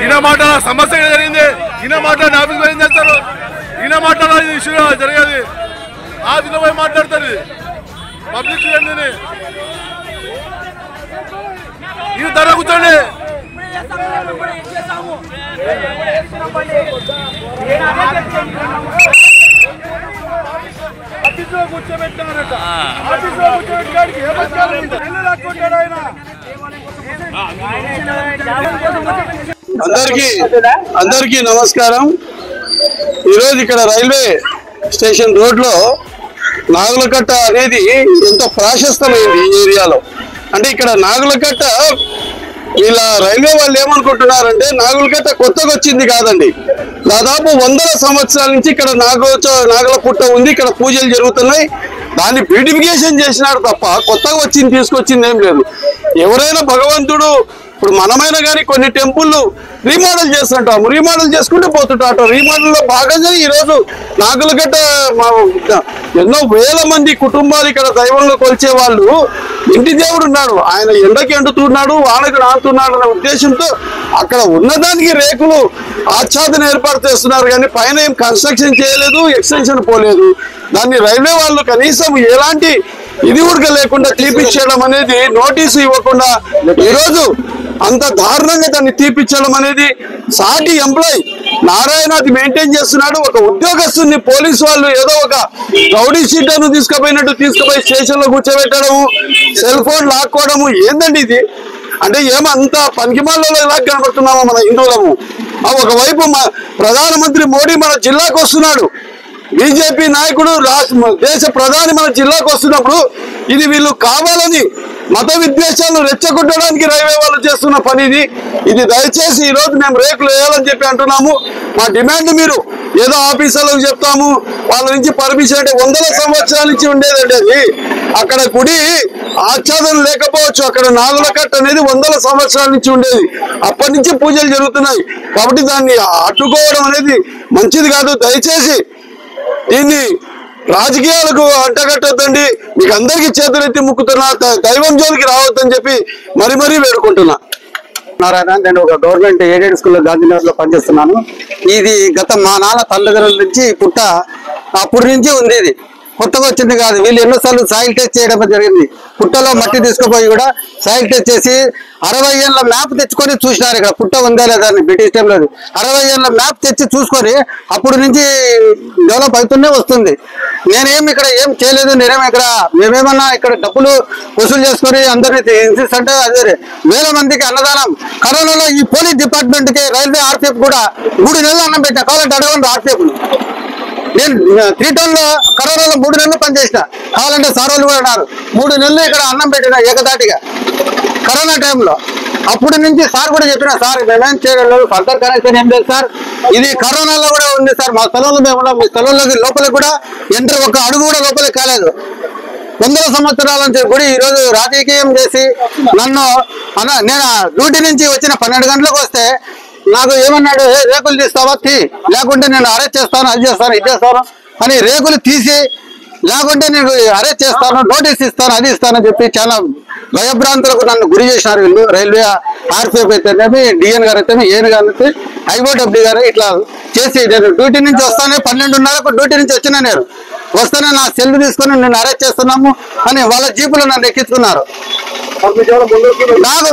ఈయన మాటల సమస్య జరిగింది, ఈయన మాట్లాడిన ఆఫీస్ ఏం చేస్తారు, ఈయన మాట్లాడాలి ఇష్యూ జరిగేది ఆఫీస్లో పోయి మాట్లాడతారు పబ్లిక్ ఈ ధర కూర్చోండి. అందరికీ నమస్కారం. ఈరోజు ఇక్కడ రైల్వే స్టేషన్ రోడ్లో నాగులకట్ట అనేది ఎంతో ప్రాశస్తమైంది ఈ ఏరియాలో. అంటే ఇక్కడ నాగులకట్ట వీళ్ళ రైల్వే వాళ్ళు ఏమనుకుంటున్నారంటే నాగులకట్ట కొత్తగా వచ్చింది కాదండి, దాదాపు 100 సంవత్సరాల నుంచి ఇక్కడ నాగుల పుట్ట ఉంది, ఇక్కడ పూజలు జరుగుతున్నాయి. దాన్ని బ్యూటిఫికేషన్ చేసినారు తప్ప కొత్తగా వచ్చింది తీసుకొచ్చింది ఏం లేదు. ఎవరైనా భగవంతుడు ఇప్పుడు మనమైనా కానీ కొన్ని టెంపుల్లు రీమోడల్ చేస్తుంటాం, రీమోడల్ చేసుకుంటూ పోతుంటాం. రీమోడల్లో భాగంగా ఈరోజు నాగులకట్ట ఎన్నో వేల మంది కుటుంబాలు ఇక్కడ దైవంలో కొలిచే వాళ్ళు ఇంటి దేవుడు ఉన్నాడు, ఆయన ఎండకి ఎండుతున్నాడు, వానకి నానుతున్నాడు అనే ఉద్దేశంతో అక్కడ ఉన్నదానికి రేకులు ఆచ్ఛాదన ఏర్పాటు చేస్తున్నారు. కానీ పైన ఏం కన్స్ట్రక్షన్ చేయలేదు, ఎక్స్టెన్షన్ పోలేదు. దాన్ని రైల్వే వాళ్ళు కనీసం ఎలాంటి ఇది కూడా లేకుండా తీపిచ్చేయడం అనేది, నోటీసు ఇవ్వకుండా ఈరోజు అంత దారుణంగా దాన్ని తీపిచ్చడం అనేది సాటి ఎంప్లాయ్ నారాయణ అది మెయింటైన్ చేస్తున్నాడు. ఒక ఉద్యోగస్తుని పోలీసు వాళ్ళు ఏదో ఒక రౌడీ షీటర్ను తీసుకుపోయి స్టేషన్లో కూర్చోబెట్టడము, సెల్ ఫోన్ లాక్కోవడము ఏందండి ఇది? అంటే ఏమంత పనికిమాలలో ఎలా కనబడుతున్నామో మన హిందువులము. ఒకవైపు ప్రధానమంత్రి మోడీ మన జిల్లాకు వస్తున్నాడు, బీజేపీ నాయకుడు దేశ ప్రధాని మన జిల్లాకు వస్తున్నప్పుడు ఇది వీళ్ళు కావాలని మత విద్వేషాలను రెచ్చగొట్టడానికి రైల్వే వాళ్ళు చేస్తున్న పని ఇది. దయచేసి ఈరోజు మేము రేకులు వేయాలని చెప్పి అంటున్నాము. మా డిమాండ్ మీరు ఏదో ఆఫీసర్లకు చెప్తాము, వాళ్ళ నుంచి పర్మిషన్ అంటే 100 సంవత్సరాల నుంచి ఉండేదండి అది. అక్కడ గుడి ఆచ్ఛాదన లేకపోవచ్చు, అక్కడ నాగులకట్ట అనేది 100 సంవత్సరాల నుంచి ఉండేది, అప్పటి నుంచి పూజలు జరుగుతున్నాయి. కాబట్టి దాన్ని అడ్డుకోవడం అనేది మంచిది కాదు. దయచేసి దీన్ని రాజకీయాలకు అంటగట్టొద్దండి. మీకు అందరికీ చేతులెత్తి ముక్కుతున్నా, దైవం జోలికి రావద్దని చెప్పి మరీ వేడుకుంటున్నా. నారాయణ, నేను ఒక గవర్నమెంట్ ఎయిడెడ్ స్కూల్లో గాంధీనగర్ లో పనిచేస్తున్నాను. ఇది గత మా నాన్న తల్లిదండ్రుల నుంచి పుట్ట అప్పటి నుంచి ఉంది. ఇది కొత్తగా వచ్చింది కాదు. వీళ్ళు ఎన్నోసార్లు సాయిల్ టెస్ట్ చేయడం జరిగింది. పుట్టలో మట్టి తీసుకుపోయి కూడా సాయిల్ టెస్ట్ చేసి 60 ఏళ్ళ మ్యాప్ తెచ్చుకొని చూసినారు ఇక్కడ పుట్ట ఉందా లేదా అని. బ్రిటిష్ టైంలో 60 ఏళ్ళ మ్యాప్ తెచ్చి చూసుకొని అప్పుడు నుంచి డెవలప్ అవుతూనే వస్తుంది. నేనేం ఇక్కడ ఏం చేయలేదు. మేమేమన్నా ఇక్కడ డబ్బులు వసూలు చేసుకొని అందరినీ అంటే అదే వేల మందికి అన్నదానం. కరోనాలో ఈ పోలీస్ డిపార్ట్మెంట్ కి రైల్వే ఆర్పిఎఫ్ కూడా 3 నెలలు అన్నం పెట్టిన. కావాలంటే అడగండి ఆర్పిఎఫ్. నేను 3 టౌన్లో కరోనాలో 3 నెలలు పనిచేసిన. కావాలంటే సార్ వాళ్ళు కూడా అన్నారు 3 నెలలు ఇక్కడ అన్నం పెట్టిన ఏకదాటిగా కరోనా టైంలో. అప్పటి నుంచి సార్ కూడా చెప్పిన, సార్ మేమేం చేయలేదు, ఫర్దర్ కనెక్షన్ ఏం లేదు సార్, ఇది కరోనాలో కూడా ఉంది సార్, మా స్థలంలో మేము మీ స్థలంలోకి లోపలికి కూడా ఎంటర్ ఒక అడుగు కూడా లోపలికి కాలేదు. 100 సంవత్సరాల నుంచి కూడా ఈరోజు రాజకీయం చేసి నన్ను నేను డ్యూటీ నుంచి వచ్చిన 12 గంటలకు వస్తే నాకు ఏమన్నాడు, రేకులు తీస్తావా తీ, లేకుంటే నేను అరెస్ట్ చేస్తాను, అది చేస్తాను, ఇది చేస్తాను అని రేకులు తీసి, లేకుంటే నేను అరెస్ట్ చేస్తాను, నోటీస్ ఇస్తాను, అది ఇస్తానని చెప్పి చాలా భయభ్రాంతులకు నన్ను గురి చేసినారు వీళ్ళు. రైల్వే ఆర్పిఎఫ్ అయితేనేమి, డిఎన్ గారు అయితేనే, ఏఎన్ గారు అయితే, ఐఓడబ్ల్యూ గారు ఇట్లా చేసి నేను డ్యూటీ నుంచి వస్తానే 12:30కు డ్యూటీ నుంచి వచ్చినా నేను వస్తానే నా సెల్ తీసుకొని నేను అరెస్ట్ చేస్తున్నాము అని వాళ్ళ జీపులో నన్ను ఎక్కించుకున్నారు. నాకు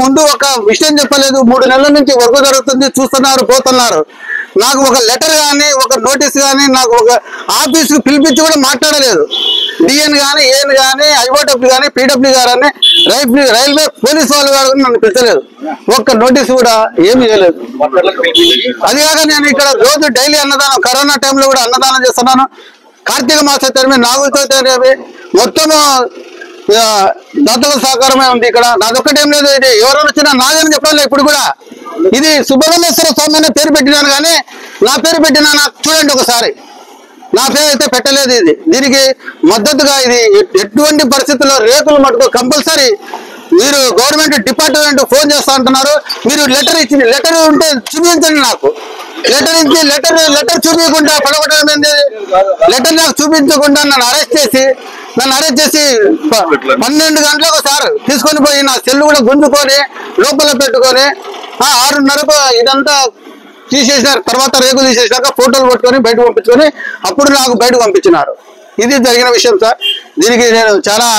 ముందు ఒక విషయం చెప్పలేదు. 3 నెలల నుంచి వర్క్ జరుగుతుంది, చూస్తున్నారు, పోతున్నారు. నాకు ఒక లెటర్ కానీ ఒక నోటీస్ కానీ నాకు ఒక ఆఫీస్కి పిలిపించి కూడా మాట్లాడలేదు. డిఎన్ కానీ, ఏఎన్ కానీ, ఐఓడబ్ల్యూ కానీ, పీడబ్ల్యూ గారని రైల్వే పోలీస్ వాళ్ళు కూడా నన్ను పిలిచలేదు. ఒక్క నోటీస్ కూడా ఏమి చేయలేదు. అది కాక నేను ఇక్కడ రోజు డైలీ అన్నదానం, కరోనా టైంలో కూడా అన్నదానం చేస్తున్నాను. కార్తీక మాస తెరమి, నాగుల చవితి మొత్తము దాతల సహకారమే ఉంది ఇక్కడ. నాదొక్కటేం లేదు. ఇది ఎవరైనా వచ్చినా నాదని చెప్పాలి. ఇప్పుడు కూడా ఇది సుబ్రహ్మణ్యేశ్వర స్వామి అనే పేరు పెట్టినాను, కానీ నా పేరు పెట్టినా నాకు చూడండి ఒకసారి. నా పేరు అయితే పెట్టలేదు. దీనికి మద్దతుగా ఇది ఎటువంటి పరిస్థితుల్లో రేకులు మటుకు కంపల్సరీ మీరు గవర్నమెంట్ డిపార్ట్మెంట్ ఫోన్ చేస్తా అంటున్నారు. మీరు లెటర్ ఇచ్చింది, లెటర్ ఉంటే చూపించండి నాకు. లెటర్ ఇచ్చి లెటర్ చూపించకుండా పడగొట్టడం ఏంటి? లెటర్ నాకు చూపించకుండా నన్ను అరెస్ట్ చేసి 12 గంటలకు సార్ తీసుకొని పోయి నా సెల్లు కూడా గుంజుకొని లోపల పెట్టుకొని 6:30కు ఇదంతా తీసేసినారు. తర్వాత రేకులు తీసేసినాక ఫోటోలు పట్టుకొని బయట పంపించుకొని అప్పుడు నాకు బయటకు పంపించినారు. ఇది జరిగిన విషయం సార్. దీనికి నేను చాలా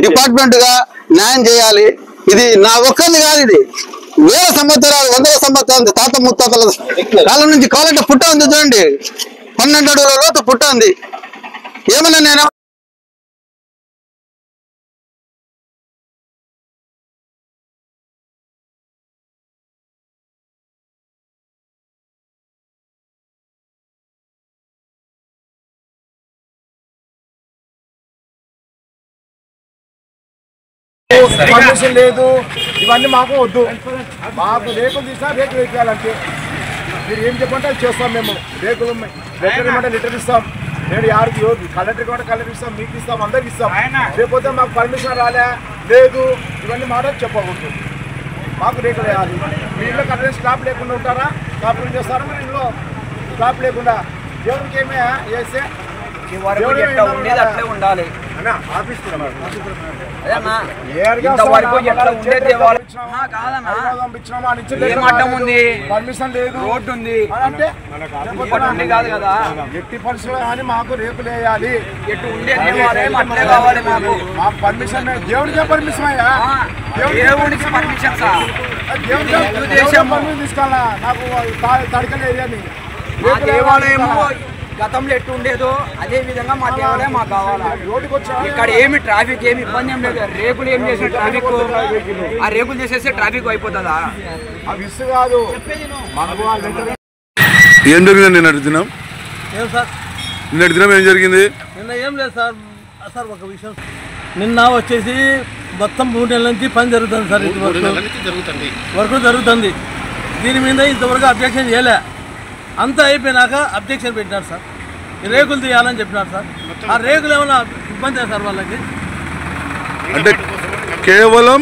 డిపార్ట్మెంట్ గా న్యాయం చేయాలి. ఇది నా ఒక్కరిది కాదు, ఇది వేల సంవత్సరాలు 100 సంవత్సరాలు తాత ముత్తాతల కాలం నుంచి కావాలంటే పుట్ట ఉంది చూడండి, 12 అడుగుల లోతు పుట్ట ఉంది. ఏమన్నా నేను పర్మిషన్ లేదు, ఇవన్నీ మాకు వద్దు. మాకు రేకులు తీసినా రేకులు వేయాలంటే మీరు ఏం చెప్పంటే అది చేస్తాం. మేము రేకులు లెటర్ ఇవ్వమంటే లెటర్ ఇస్తాం. నేను యారికి కలెక్టర్కి అంటే కలెక్టర్ ఇస్తాం, మీకు ఇస్తాం, అందరికి ఇస్తాం. లేకపోతే మాకు పర్మిషన్ లేదు ఇవన్నీ మాట చెప్పకూడదు. మాకు రేకులు వేయాలి. మీ ఇంట్లో కరెంట్ స్టాప్ లేకుండా ఉంటారా? స్టాప్ చేస్తారా? మరి ఇంట్లో స్టాప్ లేకుండా దేవుడికి ఏమే వేస్తే అట్లే ఉండాలి. పర్మిషన్ లేదు, రోడ్డు ఉంది అంటే కాదు కదా. ఎట్టి పరిస్థితుల్లో కానీ మాకు రేకులు వేయాలి. ఎటు ఉండేది అట్లే కావాలి. మాకు పర్మిషన్, దేవుడికే పర్మిషన్ అయ్యా, దేవుడికి పర్మిషన్ సార్. పర్మిషన్ తీసుకోవాలా? నాకు తడకలు వేయాలి. మా దేవాలయము గతంలో ఎట్టు ఉండేదో అదే విధంగా మా దేవాలయం మాకు కావాలా. ఇక్కడ ఏమి ట్రాఫిక్ ఏమి ఇబ్బంది ఏం లేదు. రేకులు ఏం చేసే ట్రాఫిక్, ఆ రేకులు చేసేస్తే ట్రాఫిక్ అయిపోతుందా? ఏం జరిగింది నిన్నటి దినం? నిన్నటి దినం ఏం జరిగింది? నిన్న ఏం లేదు సార్. సార్ ఒక విషయం, నిన్న వచ్చేసి మొత్తం 3 నెలల నుంచి పని జరుగుతుంది సార్. ఇది వర్క్ జరుగుతుంది. దీని మీద ఇంతవరకు అబ్జెక్షన్ చేయలే. అంతా అయిపోయినాక అబ్జెక్షన్ పెట్టినారు సార్. రేకులు తీయాలని చెప్పినారు సార్. ఆ రేకులు ఏమైనా ఇబ్బంది సార్ వాళ్ళకి? అంటే కేవలం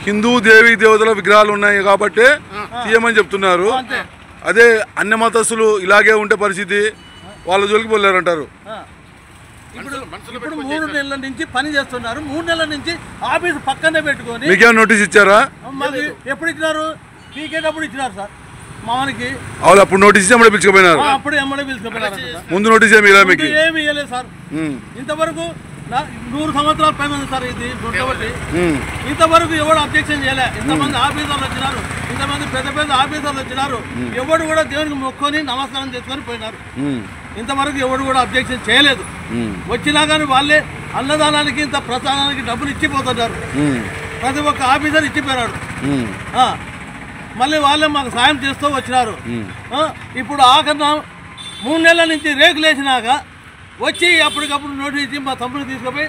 హిందూ దేవీ దేవతల విగ్రహాలు ఉన్నాయి కాబట్టి తీయమని చెప్తున్నారు. అదే అన్య మతస్థులు ఇలాగే ఉంటే పరిస్థితి వాళ్ళ జోలికి పోలేరంటారు. ఇప్పుడు 3 నెలల నుంచి పని చేస్తున్నారు. 3 నెలల నుంచి ఆఫీస్ పక్కనే పెట్టుకొని. మీకేమైనా నోటీస్ ఇచ్చారా? మాకు ఎప్పుడు ఇచ్చినారు? పీకేటప్పుడు ఇచ్చినారు సార్ మామకి. వాళ్ళు అప్పుడు నోటీస్ ఇచ్చి ఎమ్మడే పిలుచుకుపోయినారు. అప్పుడు ఎమ్మడే పిలుచుకుపోయినారు. ముందు నోటీస్ ఏమి ఇవ్వలేదు సార్. ఇంతవరకు 100 సంవత్సరాల పైన ఉంది సార్ ఇది కాబట్టి. ఇంతవరకు ఎవడు అబ్జెక్షన్ చేయలే. ఇంతమంది ఆఫీసర్లు వచ్చినారు, ఇంతమంది పెద్ద ఆఫీసర్లు వచ్చినారు. ఎవడు కూడా దేవునికి మొక్కుని నమస్కారం చేసుకొని పోయినారు. ఇంతవరకు ఎవడు కూడా అబ్జెక్షన్ చేయలేదు. వచ్చినా కానీ వాళ్ళే అన్నదానానికి ఇంత ప్రసాదానికి డబ్బులు ఇచ్చిపోతున్నారు. ప్రతి ఒక్క ఆఫీసర్ ఇచ్చిపోయినాడు. మళ్ళీ వాళ్ళే మాకు సాయం చేస్తూ వచ్చినారు. ఇప్పుడు ఆఖరిన 3 నెలల నుంచి రేకులు వేసినాక వచ్చి అప్పటికప్పుడు నోటీస్ ఇచ్చి మా తమ్ముడిని తీసుకుపోయి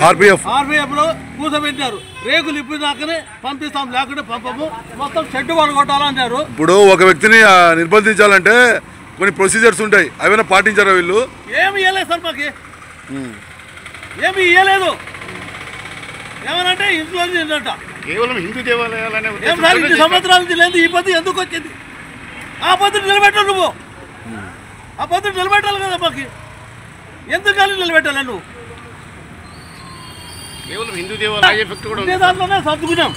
ఆర్పిఎఫ్ లో కూర్చోబెట్టినారు. రేకులు ఇప్పినాకనే పంపిస్తాం, లేకుంటే పంపము, మొత్తం షెడ్ పడగొట్టాలన్నారు. ఇప్పుడు ఒక వ్యక్తిని నిర్బంధించాలంటే కొన్ని ప్రొసీజర్స్ ఉంటాయి, అవైనా పాటించారా వీళ్ళు? ఏమి ఇవ్వలేదు సార్ మాకు, ఏమి ఇవ్వలేదు. ఏమనంటే ఇంట్లో ఏంటంట కేవలం హిందూ దేవాలయాలనే 2 సంవత్సరాల నుంచి లేదు. ఈ పద్ధతి ఎందుకు వచ్చింది? ఆ పద్ధతి నిలబెట్టాలి నువ్వు. ఆ పద్ధతి నిలబెట్టాలి కదా మాకు. ఎందుకు కానీ నిలబెట్టాలి నువ్వు? కేవలం హిందూ దేవాలయ దాంట్లోనే సర్దుకున్నాం.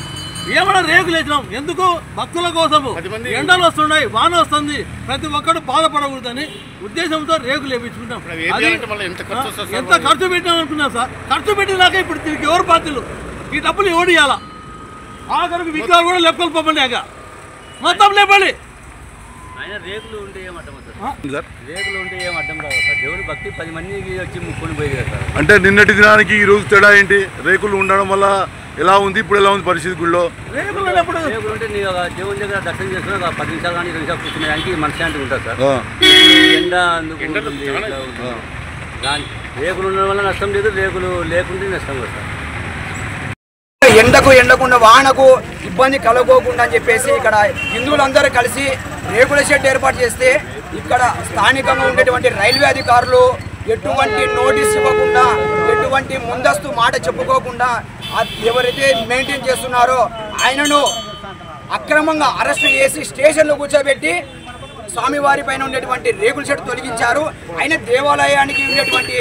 ఏమన్నా రేకులు వేసినాం ఎందుకు? భక్తుల కోసము. ఎండలు వస్తున్నాయి, వాన వస్తుంది, ప్రతి ఒక్కరు బాధపడకూడదని ఉద్దేశంతో రేకులు వేయించుకుంటాం. ఎంత ఖర్చు పెట్టాం అనుకున్నాం సార్. ఖర్చు పెట్టినాక ఇప్పుడు దీనికి ఎవరు బాధ్యులు? ఈ డబ్బులు ఎవడు ఇవ్వాలా? ఆఖరికి విగ్రహాలు కూడా లెక్కలు పంపలేక మొత్తం లేపాలి. రేకులు ఉంటే ఏమడ్డం సార్? రేకులు ఉంటే ఏమడ్డం కాదు సార్. దేవుని భక్తి 10 మందికి వచ్చి ముక్కుని పోయి కదా సార్. అంటే నిన్నటి దినానికి ఈ రోజు తేడా ఏంటి? రేకులు ఉండడం వల్ల ఎలా ఉంది, ఇప్పుడు ఎలా ఉంది పరిస్థితి గుళ్ళో? రేకులు ఉంటే నీ దేవుని దగ్గర దర్శనం చేసుకుని 10 నిమిషాలు కానీ 20 నిమిషాలు కూర్చునేదానికి మనశ్శాంతి ఉంటుంది సార్. ఎండ రేకులు ఉండడం వల్ల నష్టం లేదు, రేకులు లేకుంటే నష్టం లేదు సార్. ఎండకుండా వానకు ఇబ్బంది కలగకోకుండా అని చెప్పేసి ఇక్కడ హిందువులందరూ కలిసి రేకుల షెడ్ ఏర్పాటు చేస్తే ఇక్కడ స్థానికంగా ఉండేటువంటి రైల్వే అధికారులు ఎటువంటి నోటీస్ ఇవ్వకుండా, ఎటువంటి ముందస్తు మాట చెప్పుకోకుండా ఎవరైతే మెయింటైన్ చేస్తున్నారో ఆయనను అక్రమంగా అరెస్టు చేసి స్టేషన్లో కూర్చోబెట్టి స్వామివారి పైన ఉండేటువంటి రేకుల షెడ్ తొలగించారు. ఆయన దేవాలయానికి ఉండేటువంటి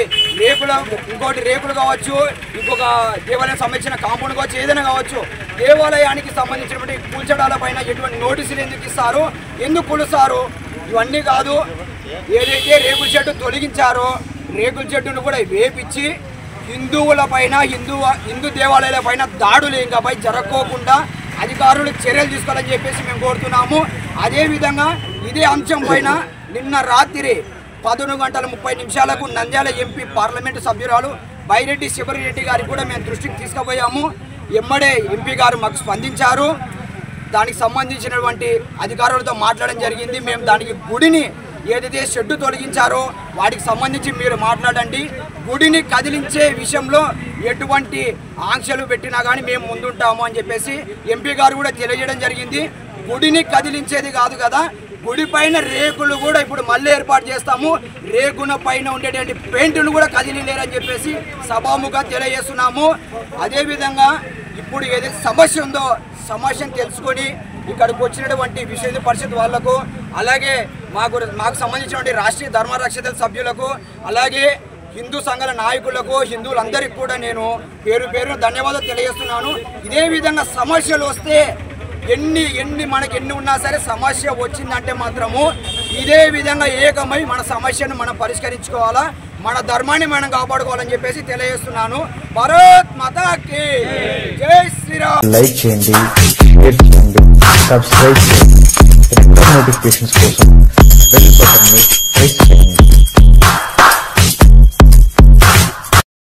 ఇంకోటి రేకులు కావచ్చు, ఇంకొక దేవాలయం సంబంధించిన కాంపౌండ్ కావచ్చు, ఏదైనా కావచ్చు, దేవాలయానికి సంబంధించినటువంటి కూల్చడాల పైన ఎటువంటి నోటీసులు ఎందుకు ఇస్తారు, ఎందుకు కొలుస్తారు? ఇవన్నీ కాదు. ఏదైతే రేకుల షెడ్ తొలగించారో రేకుల షెడ్డును కూడా వేపించి హిందువుల పైన హిందూ దేవాలయాల పైన దాడులు ఇంకాపై జరగకోకుండా అధికారులు చర్యలు తీసుకోవాలని చెప్పేసి మేము కోరుతున్నాము. అదేవిధంగా ఇదే అంశం పైన నిన్న రాత్రి 11:30 నంద్యాల ఎంపీ పార్లమెంటు సభ్యురాలు బైరెడ్డి శివరెడ్డి గారికి కూడా మేము దృష్టికి తీసుకుపోయాము. ఎమ్మడే ఎంపీ గారు మాకు స్పందించారు. దానికి సంబంధించినటువంటి అధికారులతో మాట్లాడడం జరిగింది. మేము దానికి గుడిని ఏదైతే షెడ్డు తొలగించారో వాటికి సంబంధించి మీరు మాట్లాడండి. గుడిని కదిలించే విషయంలో ఎటువంటి ఆంక్షలు పెట్టినా కానీ మేము ముందుంటాము అని చెప్పేసి ఎంపీ గారు కూడా తెలియజేయడం జరిగింది. గుడిని కదిలించేది కాదు కదా, గుడి పైన రేకులు కూడా ఇప్పుడు మళ్ళీ ఏర్పాటు చేస్తాము. రేకుల పైన ఉండేటువంటి పెయింట్ను కూడా కదిలిలేరని చెప్పేసి సభాముఖంగా తెలియజేస్తున్నాము. అదేవిధంగా ఇప్పుడు ఏదైతే సమస్య ఉందో సమస్యను తెలుసుకొని ఇక్కడికి వచ్చినటువంటి విశ్వ పరిషత్ వాళ్లకు, అలాగే మాకు సంబంధించినటువంటి రాష్ట్రీయ ధర్మరక్షణ సభ్యులకు, అలాగే హిందూ సంఘాల నాయకులకు, హిందువులందరికీ కూడా నేను పేరు ధన్యవాదాలు తెలియజేస్తున్నాను. ఇదే విధంగా సమస్యలు వస్తే మనకి ఎన్ని ఉన్నా సరే సమస్య వచ్చిందంటే మాత్రము ఇదే విధంగా ఏకమై మన సమస్యను మనం పరిష్కరించుకోవాలా, మన ధర్మాన్ని మనం కాపాడుకోవాలని చెప్పేసి తెలియజేస్తున్నాను. భారత్ మాతాకి జై శ్రీరామ్. లైక్ చేయండి, షేర్ చేయండి, సబ్స్క్రైబ్ చేయండి. నోటిఫికేషన్స్ కోసం బెల్ బటన్ ని ప్రెస్ చేయండి.